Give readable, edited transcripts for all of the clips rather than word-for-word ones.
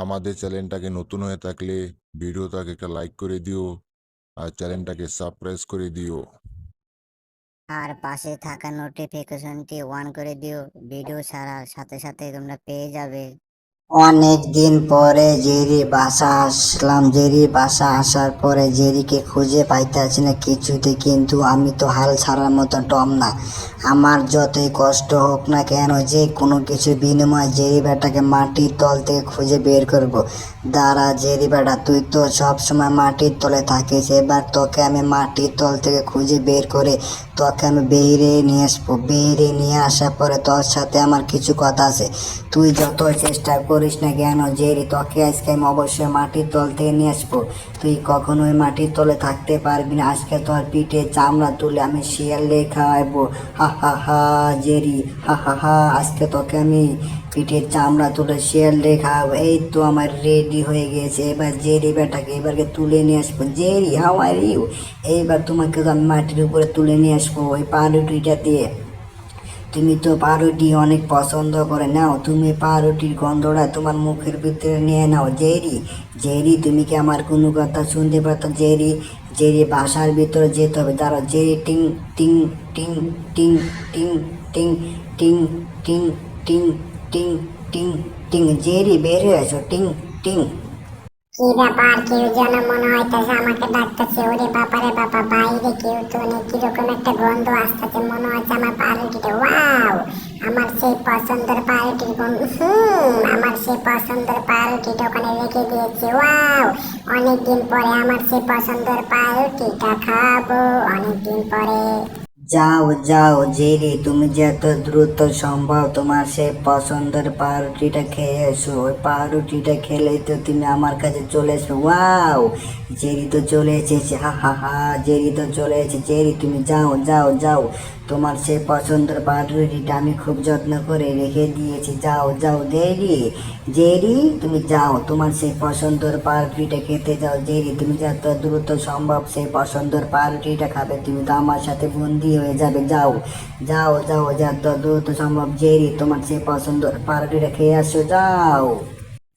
আমাদের চ্যানেলটাকে নতুন হয়ে থাকলে ভিডিওটাকে একটা লাইক করে দিও আর চ্যানেলটাকে সাবস্ক্রাইব করে দিও। আর পাশে থাকা নোটিফিকেশনটি অন করে দিও, ভিডিও ছাড়ার সাথে সাথে তোমরা পেয়ে যাবে। অনেক দিন পরে জেরি বাসা আসলাম। জেরি বাসা আসার পরে জেরিকে খুঁজে পাইতেছি না কিছুতে, কিন্তু আমি তো হাল ছাড়ার মতো টম না। আমার যতই কষ্ট হোক না কেন, যে কোনো কিছু বিনিময়ে জেরি বেটাকে মাটির তল থেকে খুঁজে বের করব। দাঁড়া জেরি বেটা, তুই তো সবসময় মাটির তলে থাকিস, এবার তোকে আমি মাটির তল থেকে খুঁজে বের করে তোকে আমি বেরিয়ে নিয়ে আসবো। বেরিয়ে নিয়ে আসার পরে তোর সাথে আমার কিছু কথা আছে। তুই যত চেষ্টা করিস না কেন জেরি, তোকে আজকে আমি অবশ্যই মাটির তল থেকে নিয়ে আসবো। তুই কখনোই মাটির তলে থাকতে পারবি না। আজকে তোর পিঠে চামড়া তুলে আমি শিয়ালে খাওয়াবো। হা হা হা জেরি, হা হা হা, আজকে তোকে আমি পিঠের চামড়া তুলে শিয়ালে খাওয়াবো। এই তো আমার রেডি হয়ে গেছে। এবার জেরি বেটাকে এবারকে তুলে নিয়ে আসবো। Jerry, how are you? এইবার তোমাকে তো আমি মাটির উপরে তুলে নিয়ে আসবো ওই পাউরুটিটা দিয়ে। তুমি তো পাউরুটি অনেক পছন্দ করে নাও, তুমি পাউরুটির গন্ধটা তোমার মুখের ভিতরে নিয়ে নাও। জেরি, জেরি, তুমি কি আমার কোনো কথা শুনতে পাচ্ছ? জেরি, জেরি বাসার ভিতরে যেতে হবে। দাঁড়াও জেরি, টিং টিং টিং টিং টিং টিং টিং টিং টিং টিং টিং টিং, জেরি বের হয়ে আসো, টিং টিং। কি ব্যাপার? কেউ যেন মনে হইতেছে আমাকে ডাকতেছে। ওরে বাবারে বাবা, বাইরে কেউ তো নেই, কিরকম একটা গন্ধ আসতেছে, মনে হচ্ছে আমার পাউরুটিটা। ওয়াও, আমার সেই পছন্দের পাউরুটির গন্ধ। আমার সেই পছন্দের পাউরুটিটা ওখানে রেখে দিয়েছে। ওয়াও, অনেকদিন পরে আমার সেই পছন্দের পাউরুটিটা খাবো, অনেকদিন পরে। যাও যাও জেরি, তুমি যত দ্রুত সম্ভব তোমার সেই পছন্দের পাউরুটিটা খেয়ে এসো। ওই পাউরুটিটা খেলেই তো তুমি আমার কাছে চলে এসো। ওয়াও, জেরি তো চলে এসেছে, হা হা হা, জেরি তো চলে এসেছে। জেরি তুমি যাও যাও যাও, তোমার সেই পছন্দের পাউরুটিটা আমি খুব যত্ন করে রেখে দিয়েছি। যাও যাও জেরি, জেরি তুমি যাও, তোমার সেই পছন্দের পাউরুটিটা খেতে যাও। জেরি তুমি যত দ্রুত সম্ভব সেই পছন্দের পাউরুটিটা খাবে, তুমি তো আমার সাথে বন্দি হয়ে যাবে। যাও যাও যাও, যত দ্রুত সম্ভব জেরি তোমার সেই পছন্দের পাউরুটিটা খেয়ে আসো। যাও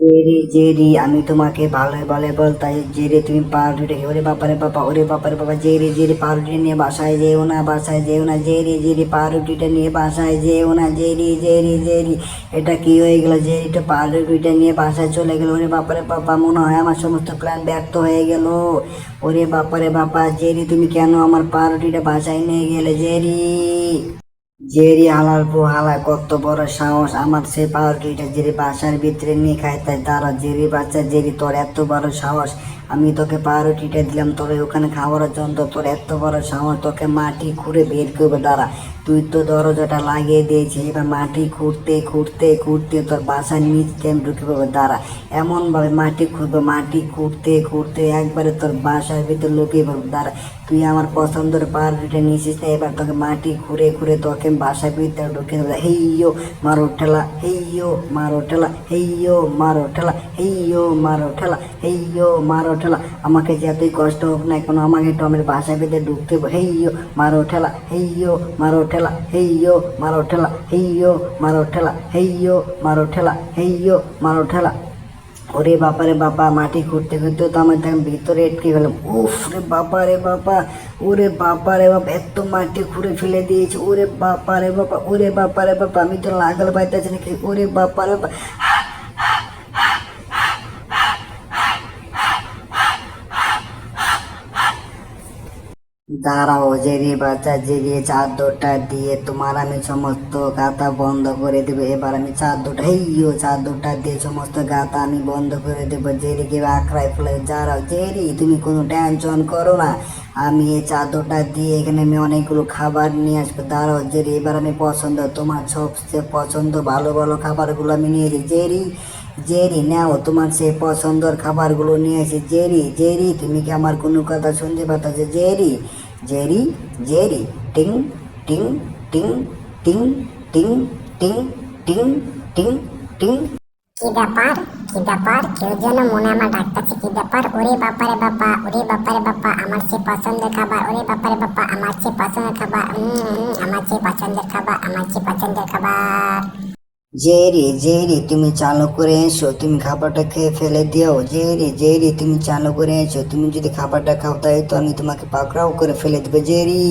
জেরি, জেরি আমি তোমাকে ভালো বলে বলতাই, জেরি তুমি পাউরুটি খেয়ে। ওরে বাপারে বাবা, ওরে বাপারে বাবা, জেরি, জেরি পাউরুটি নিয়ে বাসায় যেও না, বাসায় যেও না। জেরি, জেরি পাউরুটিটা নিয়ে বাসায় যেও না। জেরি, জেরি, জেরি, এটা কি হয়ে গেল? জেরিটা পাউরুটিটা নিয়ে বাসায় চলে গেল। ওরে বাপারে বাবা, মনে হয় আমার সমস্ত প্ল্যান ব্যর্থ হয়ে গেল। ওরে বাপারে বাবা, জেরি তুমি কেন আমার পাউরুটিটা বাসায় নিয়ে গেলে? জেরি, জেরি হালার পো হালা, কত বড় সাহস আমার সেই পাউরুটিটা জেরি বাসার ভিতরে নিয়ে খাইতে। দাঁড়া জেরি বাচ্চা, জেরি তোর এত বড় সাহস, আমি তোকে পাউরুটিটা দিলাম তোর ওখানে খাওয়ার জন্য, তোর এত বড় সাহস, তোকে মাটি খুঁড়ে বের করবে। দাঁড়া, তুই তো দরজাটা লাগিয়ে দিয়েছিস, এবার মাটি খুঁড়তে খুঁড়তে খুঁড়তে তোর বাসার নিচে আমি ঢুকে পড়বো। দাঁড়া, এমনভাবে মাটি খুঁড়বো, মাটি খুঁড়তে খুঁড়তে একবারে তোর বাসার ভিতরে লুকিয়ে পড়বো। দাঁড়া, তুই আমার পছন্দের পাউরুটিটা নিয়েছিস না, এবার তোকে মাটি খুঁড়ে খুঁড়ে তোকে বাসার ভিতরে ঢুকে দেবো। হেইয়ো মারো ঠেলা, হেইয়ো মারো ঠেলা, হেইয়ো মারো ঠেলা, হেইয়ো মারো ঠেলা, হেইয়ো মারো ঠেলা। আমাকে যতই কষ্ট হোক না এখন আমাকে একটু আমার বাসার ভিতরে ঢুকতে হবে। হেইয়ো মারো ঠেলা, হেইয়ো মারো ঠেলা, হেইয়ো মারো ঠেলা, হেইয়ো মারো ঠেলা, হেইয়ো মারো ঠেলা, হেইয়ো মারো ঠেলা। ওরে বাপারে বাবা, মাটি খুঁড়তে খুঁড়তে তো আমার তখন ভিতরে আটকে গেলাম। উফ রে বাবা রে বাবা, ওরে বাবা রে বাবা, এত মাটি খুঁড়ে ফেলে দিয়েছে। ওরে বাবা রে বাবা, ওরে বাবা রে বাবা, আমি তো লাগাল পাইতেছি নাকি। ওরে বাবা রে বাবা, দাঁড়াও জেরি বাচ্চা, জেরিয়ে চাদরটা দিয়ে তোমার আমি সমস্ত গাতা বন্ধ করে দেবো। এবার আমি চাদরটা, হেইয়ো চাদরটা দিয়ে সমস্ত গাতা আমি বন্ধ করে দেবো। জেরিকে আঁকড়ায় ফেলে। দাঁড়াও জেরি, তুমি কোনো টেনশন করো না, আমি এই চাদরটা দিয়ে এখানে আমি অনেকগুলো খাবার নিয়ে আসবো। দাঁড়াও জেরি, এবার আমি পছন্দ তোমার সবচেয়ে পছন্দ ভালো ভালো খাবারগুলো আমি নিয়েছি। জেরি, জেরি নাও তোমার সেই পছন্দের খাবারগুলো নিয়ে এসে। জেরি, জেরি তুমি কি আমার কোনো কথা শুনতে পাচ্ছ? জেরি, জেরি, জেরি, টিং টিং টিং টিং টিং টিং টিং টিং টিং। কি ব্যাপার? কি ব্যাপার? কেউ যেন মনে আমার ডাকতেছে। কি ব্যাপার? ওরে বাপারে বাবা, ওরে বাপারে বাবা, আমার সে পছন্দের খাবার। ওরে বাপারে বাবা, আমার সে পছন্দের খাবার। আমার সে পছন্দের খাবার, আমার সে পছন্দের খাবার। জেরি জেরি তুমি চালু করে এসো, তুমি খাবারটা খেয়ে ফেলে দিও। জেরি জেরি তুমি চালু করে এসো, তুমি যদি খাবারটা খাও তাই তো আমি তোমাকে পাকড়াও করে ফেলে দেবো জেরি।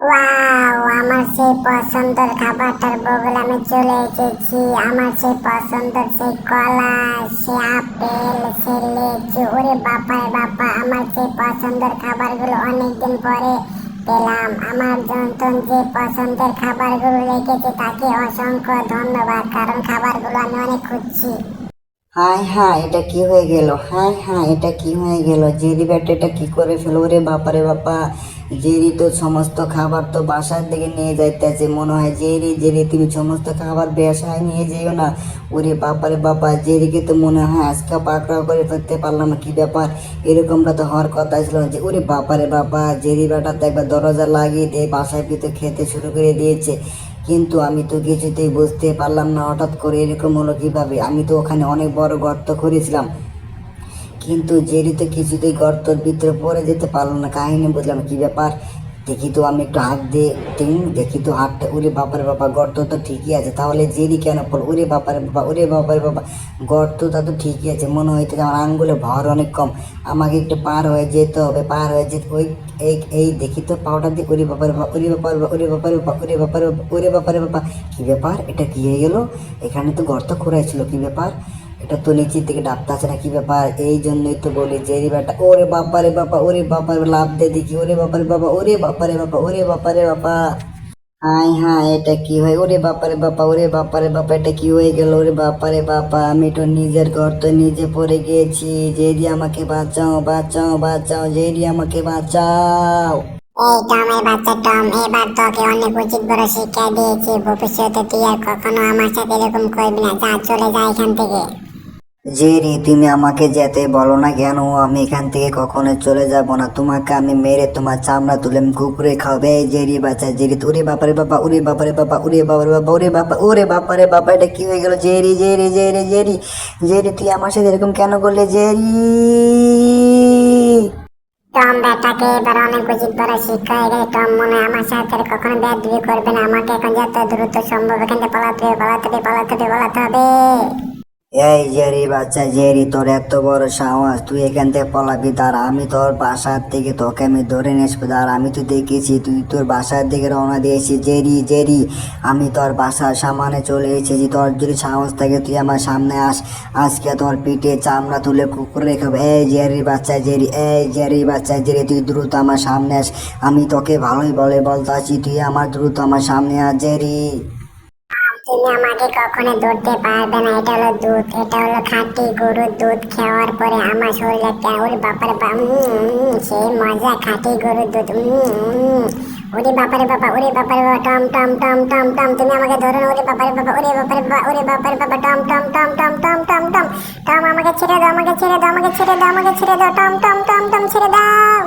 ওয়াও, আমার সেই পছন্দের খাবারটার বগলে আমি চলে এসেছি। আমার সেই পছন্দের সেই কলা, সে আপেল, সে লেচু, ওরে বাবা রে বাবা, আমার সেই পছন্দের খাবারগুলো অনেকদিন পরে পেলাম। আমার যন্ত্রণ যে পছন্দের খাবারগুলো রেখেছে তাকে অসংখ্য ধন্যবাদ, কারণ খাবারগুলো আমি অনেক খুঁজছি। হাই হাই এটা কি হয়ে গেল, হাই হাই এটা কি হয়ে গেল, জেরি ব্যাটা এটা কি করে ফেলো রে বাবা রে বাবা। জেরি তো সমস্ত খাবার তো বাসার দিকে নিয়ে যাইতেছে মনে হয়। জেরি জেরি তুমি সমস্ত খাবার বাসায় নিয়ে যেও না। ওরে বাবা রে বাবা, জেরিকে তো মনে হয় আজকে পাকড়াও করে ফেলতে পারলাম না, কি ব্যাপার, এরকমটা তো হওয়ার কথা ছিল না। যে ওরে বাবা রে বাবা, জেরি ব্যাটা তো একবার দরজা লাগিয়ে দিয়ে বাসায় ভিতরে খেতে শুরু করে দিয়েছে। কিন্তু আমি তো কিছুতেই বুঝতে পারলাম না হঠাৎ করে এরকম হলো কিভাবে। আমি তো ওখানে অনেক বড় গর্ত করেছিলাম, কিন্তু জেরি তো কিছুতেই গর্তর ভিতরে পড়ে যেতে পারলো না। কাহিনী বুঝলাম না, কি ব্যাপার। দেখি তো আমি একটু হাত দিয়ে দেখি তো হাতটা, ওরে বাপারে বাবা, গর্ত তো ঠিকই আছে, তাহলে জেরি কেন পড়ল, ওরে বাপারে বাবা, ওরে বাপারে বাবা, গর্তটা তো ঠিকই আছে। মনে হইতে আমার আঙ্গুলে ভর অনেক কম, আমাকে একটু পার হয়ে যেতে হবে, পার হয়ে যেতে ওই এই এই দেখি তো পাউডার দিয়ে, ওরে বাপারে বাবা, ওরে বাপারে বাবা, ওরে বাপারে বাবা, ওরে বাপারে বাবা, ওরে বাপারে বাবা, কি ব্যাপার, এটা কি হয়ে গেল। এখানে তো গর্ত খোঁড়াই ছিল, কি ব্যাপার, এটা তো নিচের দিকে ডাবতে আছে না, কি ব্যাপার। এই জন্যই তো বলি জেরি ব্যাটা, ওরে বাবারে বাবা, ওরে বাবারে লাভ দে দেখি, ওরে বাবারে বাবা, ওরে বাবারে বাবা, ওরে বাবারে বাবা। হাই হাই এটা কি হয়, ওরে বাপারে বাবা, ওরে বাপারে বাবা, এটা কি হয়ে গেল, ওরে বাপারে বাবা, আমি তো নিজের গর্ত নিজে পড়ে গিয়েছি। জেরি আমাকে বাঁচাও বাঁচাও বাঁচাও, জেরি আমাকে বাঁচাও। এই টমের বাচ্চা টম, এবার তোকে অনেক উচিত বড় শিক্ষা দিয়েছি। ভবিষ্যতে তুই আর কখনো আমার সাথে এরকম করবি না। যা, চলে যা এখান থেকে। জেরি তুমি আমাকে যেতে বলো না কেন, আমি এখান থেকে কখনো চলে যাব না। তোমাকে আমি মেরে তোমার চামড়া তুলে আমি কুকুরে খাবে। এই জেরি বাচ্চা জেরি, ওরে বাপারে বাবা, ওরে বাপারে বাবা, ওরে বাবারে বাবা, ওরে বাবা, ওরে বাপারে বাবা, এটা কি হয়ে গেল। Jerry Jerry Jerry Jerry Jerry তুই আমার সাথে এরকম কেন করলে জেরি। টম বেটাকে এবার অনেক উচিত বড় শিক্ষা হয়ে গেছে। টম মনে হয় আমার সাথে আর কখনো বেয়াদবি করবে না। আমাকে এখন যত দ্রুত সম্ভব এখান থেকে পালাতে হবে, পালাতে হবে, পালাতে হবে, পালাতে হবে। এই জেরি বাচ্চা জেরি, তোর এত বড় সাহস, তুই এখান থেকে পলাবি, দাঁড়া আমি তোর বাসার থেকে তোকে আমি ধরে নিয়ে আসবো, দাঁড়া আমি তো দেখেছি তুই তোর বাসার দিকে রওনা দিয়েছিস। জেরি জেরি আমি তোর বাসার সামনে চলে এসেছি, তোর যদি সাহস থাকে তুই আমার সামনে আস, আজকে তোর পিঠে চামড়া তুলে কুকুর রেখাবো। এই জেরি বাচ্চা জেরি, এই জেরি বাচ্চা জেরি, তুই দ্রুত আমার সামনে আস, আমি তোকে ভালোই বলতে আছি, তুই আমার দ্রুত আমার সামনে আস জেরি। তুমি আমাকে কখনো ধরতে পারবে না। এটা হলো দুধ, এটা হলো খাঁটি গরুর দুধ। খাওয়ার পরে আমার শরীরে ওরে বাপারে সেই মজা, খাঁটি গরুর দুধ। ওরে বাপারে বাবা, ওরে বাপারে বাবা, Tom Tom Tom Tom Tom, তুমি আমাকে ধরো না। ওরে বাপারে বাবা, ওরে বাপারে বাবা, ওরে বাপারে বাবা, Tom Tom Tom Tom Tom Tom Tom Tom, আমাকে ছেড়ে দাও, আমাকে ছেড়ে দাও, আমাকে ছেড়ে দাও, আমাকে ছেড়ে দাও, টম টম টম টম, ছেড়ে দাও।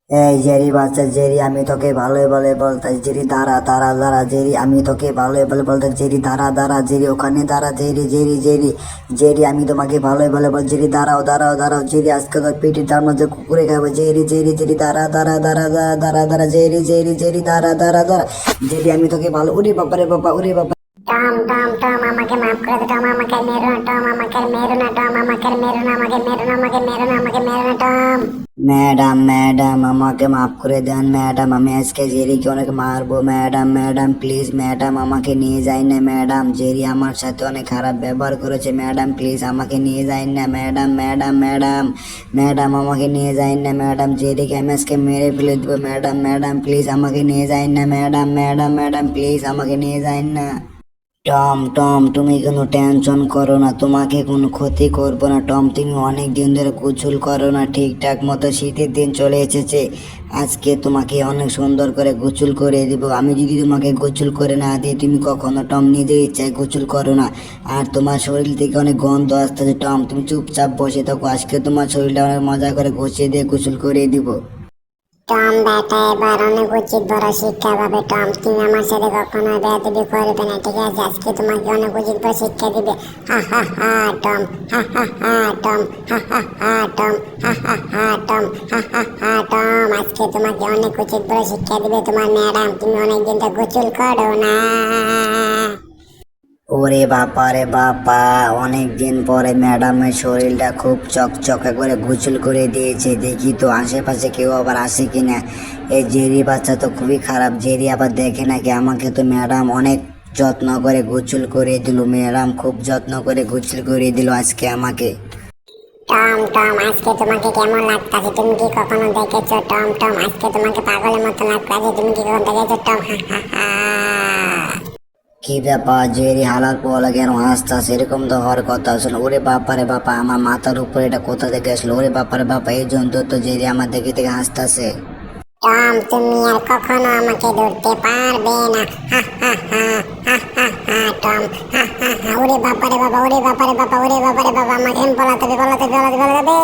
এই জেরি বাচ্চা জেরি, আমি তোকে ভালোই বলতে জেরি, দাঁড়া দাঁড়া দাঁড়া জেরি, আমি তোকে ভালোই বলতে জেরি, দাঁড়া দাঁড়া জেরি, ওখানে দাঁড়া জেরি জেরি জেরি জেরি, আমি তোমাকে ভালোই বল জেরি, দাঁড়াও দাঁড়াও দাঁড়াও জেরি, আজকে তোর পেটের তার মধ্যে কুকুরে খাবো। জেরি জেরি জেরি, দাঁড়া দাঁড়া দাঁড়া দাঁড়া দাঁড়া দাঁড়া জেরি জেরি জেরি, দাঁড়া দাঁড়া দাঁড়া জেরি, আমি তোকে ভালো, ওরে বাবারে বাবা, ওরে বাবা। টম টম টম, আমাকে মাফ করে দে। টম আমাকে মেরো না, টম আমাকে মেরো না, টম আমাকে মেরো না, আমাকে মেরো না, আমাকে মেরো না, আমাকে মেরো না টম। ম্যাডাম ম্যাডাম আমাকে মাফ করে দেন ম্যাডাম, আমি আজকে জেরিকে অনেক মারবো ম্যাডাম, ম্যাডাম প্লিজ ম্যাডাম আমাকে নিয়ে যাই না ম্যাডাম, জেরি আমার সাথে অনেক খারাপ ব্যবহার করেছে ম্যাডাম, প্লিজ আমাকে নিয়ে যাই না ম্যাডাম, ম্যাডাম ম্যাডাম ম্যাডাম আমাকে নিয়ে যাই না ম্যাডাম, জেরিকে আমি আজকে মেরে ফেলে দেবো ম্যাডাম, ম্যাডাম প্লিজ আমাকে নিয়ে যাই না ম্যাডাম, ম্যাডাম ম্যাডাম প্লিজ আমাকে নিয়ে যাই না। টম টম তুমি কোনো টেনশন করো না, তোমাকে কোনো ক্ষতি করবো না টম, তুমি অনেক দিন ধরে গোসল করো না ঠিকঠাক মতো, শীতের দিন চলে এসেছে, আজকে তোমাকে অনেক সুন্দর করে গোসল করে দিব। আমি যদি তোমাকে গোসল করে না দিই তুমি কখনো টম নিজের ইচ্ছায় গোসল করো না, আর তোমার শরীর থেকে অনেক গন্ধ আসতেছে টম, তুমি চুপচাপ বসে থাকো, আজকে তোমার শরীরটা অনেক মজা করে ঘষিয়ে দিয়ে গোসল করে দিব। টম বেটা এবার অনেক উচিত বড় শিক্ষা পাবে। টম তুমি আমার সাথে কখনো বেয়াদবি করবে না, ঠিক আছে? আজকে তোমাকে অনেক উচিত বড় শিক্ষা দিবে। হা হা হা টম, হা হা হা টম, হা হা হা টম, হা হা হা টম, হা হা হা টম, আজকে তোমাকে অনেক উচিত বড় শিক্ষা দিবে তোমার ম্যাডাম। তুমি অনেকদিন তো গোসল করো না। ওরে বাবা রে বাবা, অনেক দিন পরে ম্যাডামের শরীরটা খুব চকচকে করে গোসল করে দিয়েছে। দেখি তো আশেপাশে কেউ আবার আসে কিনা। এই জেরি বাচ্চা তো খুবই খারাপ, জেরি আবার দেখে নাকি আমাকে। তো ম্যাডাম অনেক যত্ন করে গোসল করে দিল, ম্যাডাম খুব যত্ন করে গোসল করে দিল আজকে আমাকে। টম টম, আজকে তোমাকে কেমন লাগতাছে? তুমি কি কখনো দেখেছো টম টম? আজকে তোমাকে পাগলের মতো লাগতাছে, তুমি কি কখনো দেখেছো টম? হা হা হা। কি ব্যাপার, জেরি হালার পলা কেন হাসতাছে? এরকম তো হওয়ার কথা আসলে। ওরে বাপারে বাবা, আমার মাথার উপরে এটা কোথা থেকে আসলো? ওরে বাপারে বাবা, এই জন্তু তো জেরি আমার দেখে থেকে হাসতাছে। টম, তুমি আর কখনো আমাকে ধরতে পারবে না। হা হা হা হা হা হা টম, হা হা হা। ওরে বাবারে বাবা, ওরে বাবারে বাবা, ওরে বাবারে বাবা, আমাকে পলাতে হবে, পলাতে হবে, পলাতে হবে।